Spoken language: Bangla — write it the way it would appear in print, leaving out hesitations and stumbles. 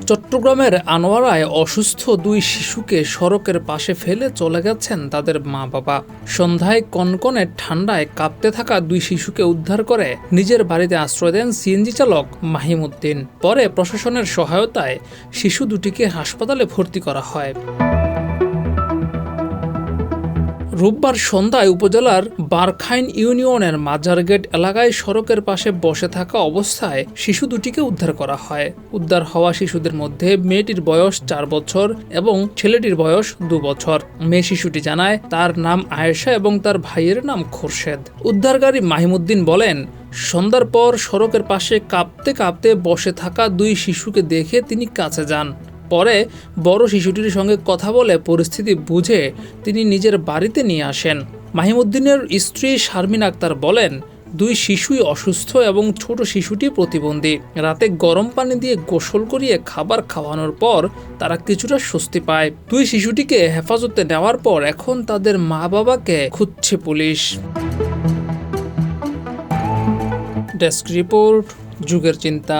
চট্টগ্রামের আনোয়ারায় অসুস্থ দুই শিশুকে সড়কের পাশে ফেলে চলে গেছেন তাদের মা বাবা। সন্ধ্যায় কনকনে ঠান্ডায় কাঁপতে থাকা দুই শিশুকে উদ্ধার করে নিজের বাড়িতে আশ্রয় দেন সিএনজি চালক মাহিমুদ্দিন। পরে প্রশাসনের সহায়তায় শিশু দুটিকে হাসপাতালে ভর্তি করা হয়। রোববার সন্ধ্যায় উপজেলার বারখাইন ইউনিয়নের মাজারগেট এলাকায় সড়কের পাশে বসে থাকা অবস্থায় শিশু দুটিকে উদ্ধার করা হয়। উদ্ধার হওয়া শিশুদের মধ্যে মেয়েটির বয়স 4 বছর এবং ছেলেটির বয়স 2 বছর। মেয়ে শিশুটি জানায় তার নাম আয়েশা এবং তার ভাইয়ের নাম খোরশেদ। উদ্ধারকারী মাহিমুদ্দিন বলেন, সন্ধ্যার পর সড়কের পাশে কাঁপতে কাঁপতে বসে থাকা দুই শিশুকে দেখে তিনি কাছে যান। পরে বড় শিশুটির সঙ্গে কথা বলে পরিস্থিতি বুঝে তিনি নিজের বাড়িতে নিয়ে আসেন। মাহিমুদ্দিনের স্ত্রী শারমিন আক্তার বলেন, দুই শিশুই অসুস্থ এবং ছোট শিশুটি প্রতিবন্ধী। রাতে গরম পানি দিয়ে গোসল করিয়ে খাবার খাওয়ানোর পর তারা কিছুটা স্বস্তি পায়। দুই শিশুটিকে হেফাজতে নেওয়ার পর এখন তাদের মা বাবাকে খুঁজছে পুলিশ। ডেস্ক রিপোর্ট, যুগের চিন্তা।